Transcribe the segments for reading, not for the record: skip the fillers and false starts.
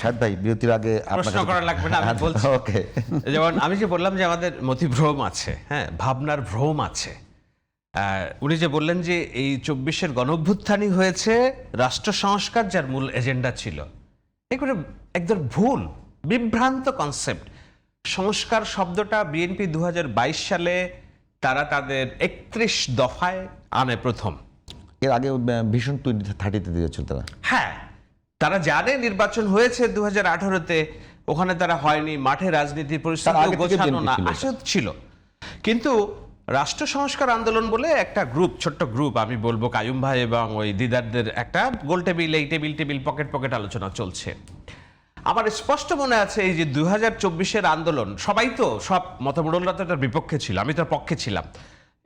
শাহেদ ভাই বিরতির আগে প্রশ্ন করা লাগবে না, আমি বলছি। ওকে, যেমন আমি যে বললাম যে আমাদের মতিভ্রম আছে, হ্যাঁ, ভাবনার ভ্রম আছে। উনি যে বললেন যে এই 24-এর গণঅভ্যুত্থানই হয়েছে রাষ্ট্র সংস্কার, যার মূল এজেন্ডা ছিল, এগুলো একদম ভুল, বিভ্রান্ত কনসেপ্ট। সংস্কার শব্দটা বিএনপি 2022 সালে তারা তাদের 31 দফায় আনে প্রথম। এর আগে ভীষণ 2030-তে দিয়েছিল তারা। হ্যাঁ, তারা জানে নির্বাচন হয়েছে 2018-তে, ওখানে তারা হয়নি, মাঠে রাজনীতির পরিস্থিতি গোছানো না, আশা ছিল। কিন্তু রাষ্ট্র সংস্কার আন্দোলন বলে একটা গ্রুপ, ছোট্ট গ্রুপ, আমি বলবো কায়ুম ভাই এবং ওই দিদারদের একটা গোল টেবিল, এই টেবিল পকেট আলোচনা চলছে। আমার স্পষ্ট মনে আছে এই যে 2024-এর আন্দোলন, সবাই তো, সব মতমণ্ডলরা তো এটার বিপক্ষে ছিল, আমি তার পক্ষে ছিলাম।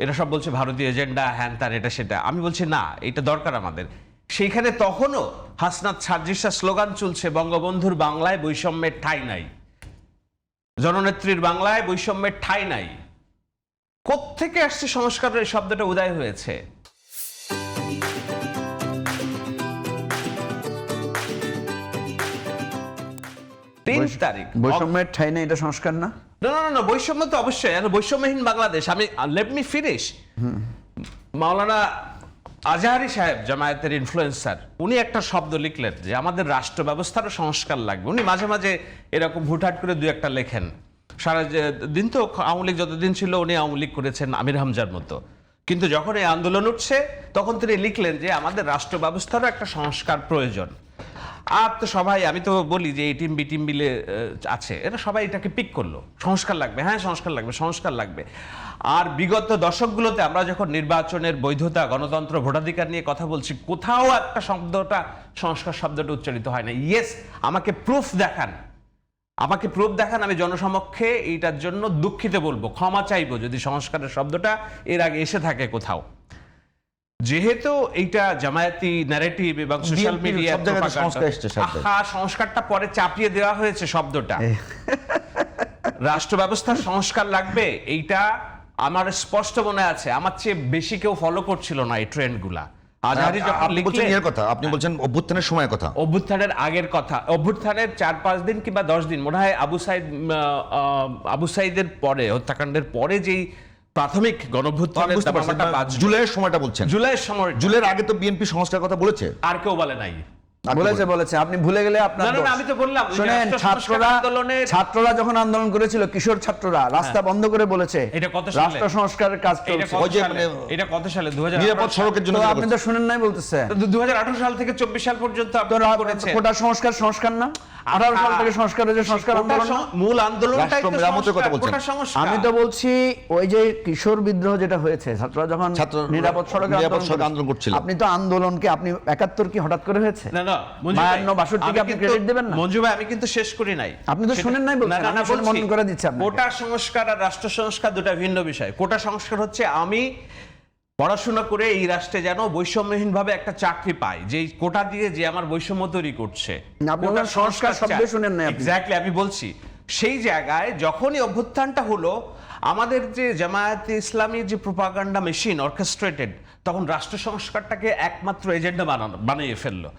এরা সব বলছে ভারতীয় এজেন্ডা, হ্যান ত্যান, এটা সেটা। আমি বলছি না, এটা দরকার আমাদের। সেইখানে তখনও হাসনাত সার্জিসা স্লোগান চলছে, বঙ্গবন্ধুর বাংলায় বৈষম্যের ঠাঁই নাই, জননেত্রীর বাংলায় বৈষম্যের ঠাঁই নাই। কোত্থেকে আসছে সংস্কারের এই শব্দটা উদয় হয়েছে? বৈষম্যের ঠাঁই না, এটা সংস্কার না? না, বৈষম্য তো অবশ্যই, বৈষম্যহীন বাংলাদেশ। আমি লেট মি ফিনিশ। মাওলানা আজহারি সাহেব, জামায়াতের ইনফ্লুয়েন্সার, উনি একটা শব্দ লিখলেন যে আমাদের রাষ্ট্র ব্যবস্থারও সংস্কার লাগবে। উনি মাঝে মাঝে এরকম হুটহাট করে দু একটা লেখেন। সারা দিন তো আওয়ামী লীগ যতদিন ছিল উনি আওয়ামী লীগ করেছেন আমির হামজার মতো, কিন্তু যখন এই আন্দোলন উঠছে তখন তিনি লিখলেন যে আমাদের রাষ্ট্র ব্যবস্থারও একটা সংস্কার প্রয়োজন। আর তো সবাই, আমি তো বলি যে এই টিম বি টিম মিলে আছে, এরা সবাই এটাকে পিক করলো, সংস্কার লাগবে, হ্যাঁ সংস্কার লাগবে। আর বিগত দশকগুলোতে আমরা যখন নির্বাচনের বৈধতা, গণতন্ত্র, ভোটাধিকার নিয়ে কথা বলছি, কোথাও একটা সংস্কার শব্দটা উচ্চারিত হয় না। ইয়েস, আমাকে প্রুফ দেখান, আমি জনসমক্ষে এইটার জন্য দুঃখিত বলবো, ক্ষমা চাইবো যদি সংস্কারের শব্দটা এর আগে এসে থাকে কোথাও। যেহেতু এইটা জামায়াতি ন্যারেটিভ এবং সোশ্যাল মিডিয়া, সংস্কারটা পরে চাপিয়ে দেওয়া হয়েছে শব্দটা। রাষ্ট্র ব্যবস্থার সংস্কার লাগবে, এইটা আমার স্পষ্ট মনে আছে। আমার চেয়ে বেশি কেউ ফলো করছিল না এই ট্রেন্ডগুলা। আপনি বলছেন অভ্যুত্থানের সময়ের কথা, অভ্যুত্থানের আগের কথা, অভ্যুত্থানের 4-5 দিন কিংবা 10 দিন, মনে হয় আবু সাইদের পরে, হত্যাকাণ্ডের পরে যেই প্রাথমিক গণঅভ্যুত্থানের জুলাইয়ের সময়টা বলছেন। জুলাইয়ের আগে তো বিএনপি সংস্কার কথা বলেছে, আর কেউ বলে নাই। বলেছে, আপনি ভুলে গেলে আপনার দোষ। আমি তো বললাম, শুনেন, ছাত্ররা যখন আন্দোলন করেছিল, কিশোর ছাত্ররা রাস্তা বন্ধ করে বলেছে রাষ্ট্র সংস্কারের কাজ চলছে। এটা কত সালে? নিরাপদ সড়কের জন্য। আপনি তো শুনেন নাই, বলতেছে 2018 সাল থেকে 24 সাল পর্যন্ত কোটা সংস্কার না? 18 সাল থেকে সংস্কার হয়েছে, সংস্কার আন্দোলন, মূল আন্দোলনটাই তো সংস্কার। আমি তো বলছি ওই যে কিশোর বিদ্রোহ যেটা হয়েছে, ছাত্ররা যখন নিরাপদ সড়কে আন্দোলন করছিল, আপনি তো আন্দোলনকে, আপনি 71 কি হঠাৎ করে হয়েছে? না, মঞ্জু ভাই, আমি কিন্তু শেষ করি নাই। আপনি তো শুনেন নাই, মনে করে দিচ্ছি। কোটা সংস্কার আর রাষ্ট্র সংস্কার দুটা ভিন্ন বিষয়। কোটা সংস্কার হচ্ছে আমি পড়াশোনা করে এই রাষ্ট্রে যেন বৈষম্যহীন ভাবে একটা চাকরি পাই, যে কোটা দিয়ে যে আমার বৈষম্য তৈরি করছে। কোটা সংস্কার শব্দ শুনেন না? এক্স্যাক্টলি, আমি বলছি সেই জায়গায় যখনই অভ্যুত্থানটা হলো, আমাদের যে জামায়াতে ইসলামী যে প্রোপাগান্ডা মেশিন অর্কেস্ট্রেটেড, তখন রাষ্ট্র সংস্কারটাকে একমাত্র এজেন্ডা বানিয়ে ফেললো।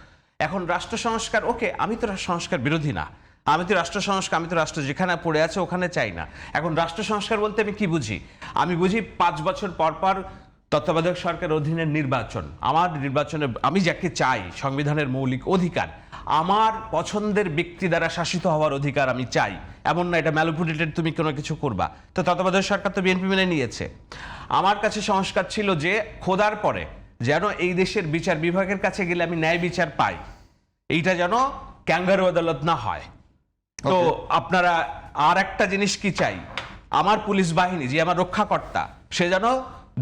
এখন রাষ্ট্র সংস্কার, ওকে, আমি তো সংস্কার বিরোধী না, আমি তো রাষ্ট্র যেখানে পড়ে আছে ওখানে চাই না। এখন রাষ্ট্র সংস্কার বলতে আমি কি বুঝি? আমি বুঝি 5 বছর পর পর তত্ত্বাবধায়ক সরকারের অধীনে নির্বাচন, আমার নির্বাচনে আমি যাকে চাই, সংবিধানের মৌলিক অধিকার, আমার পছন্দের ব্যক্তি দ্বারা শাসিত হওয়ার অধিকার আমি চাই। এমন না এটা ম্যানিপুলেটেড, তুমি কোনো কিছু করবা। তো তত্ত্বাবধায়ক সরকার তো বিএনপি মেনে নিয়েছে। আমার কাছে সংস্কার ছিল যে খোদার পরে যেন এই দেশের বিচার বিভাগের কাছে গেলে আমি ন্যায় বিচার পাই, এইটা যেন ক্যাঙ্গারু আদালত না হয়। তো আপনারা আর একটা জিনিস কি চাই, আমার পুলিশ বাহিনী যে আমার রক্ষাকর্তা, সে যেন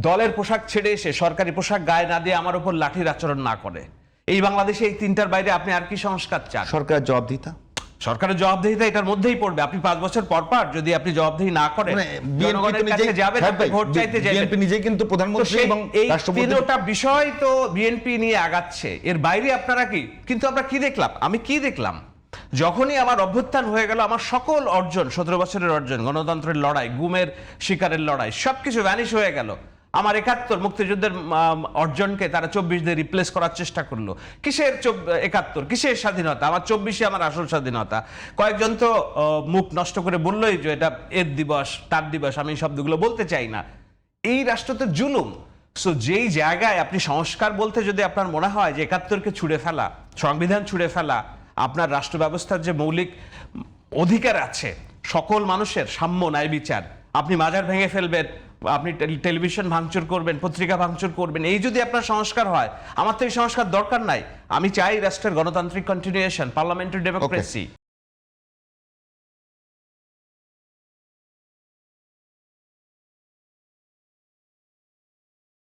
দলের পোশাক ছেড়ে এসে সরকারি পোশাক গায়ে না দিয়ে আমার উপর লাঠির আচরণ না করে। এই বাংলাদেশে এই তিনটার বাইরে আপনি আর কি সংস্কার চান? সরকারের জবাবদিহিতা, সরকারের জবাবদিহিতা এটার মধ্যেই পড়বে। আপনি 5 বছর পর পর যদি আপনি জবাবদিহি না করেন, জনগণের কাছে যাবেন, ভোট চাইতে যাবেন। বিএনপি নিজেই কিন্তু প্রধানমন্ত্রী এবং রাষ্ট্রপতি, তিনটা বিষয় তো বিএনপি নিয়ে আগাচ্ছে, এর বাইরে আপনারা কি? কিন্তু আমরা কি দেখলাম, আমি কি দেখলাম, যখনই আমার অভ্যুত্থান হয়ে গেল, আমার সকল অর্জন, 17 বছরের অর্জন, গণতন্ত্রের লড়াই, গুমের শিকারের লড়াই, সবকিছু ভ্যানিশ হয়ে গেল। আমার 71 মুক্তিযুদ্ধের অর্জনকে তারা 24 দিয়ে রিপ্লেস করার চেষ্টা করলো। কিসের 71, কিসের স্বাধীনতা? আমার 24 আমার আসল স্বাধীনতা। কয়েকজন তো মুখ নষ্ট করে বললোই যে এটা এর দিবস, তার দিবস, আমি এই শব্দগুলো বলতে চাই না। এই রাষ্ট্রতে জুলুম। সো যেই জায়গায় আপনি সংস্কার বলতে যদি আপনার মনে হয় যে 71কে ছুঁড়ে ফেলা, সংবিধান ছুঁড়ে ফেলা, আপনার রাষ্ট্র ব্যবস্থার যে মৌলিক অধিকার আছে সকল মানুষের সাম্য ন্যায় বিচার, আপনি মাজার ভেঙে ফেলবেন, আপনি টেলিভিশন ভাঙচুর করবেন, পত্রিকা ভাঙচুর করবেন, এই যদি আপনার সংস্কার হয়, আমার তো এই সংস্কার দরকার নাই। আমি চাই রাষ্ট্রের গণতান্ত্রিক কন্টিনিউয়েশন, পার্লামেন্টারি ডেমোক্রেসি।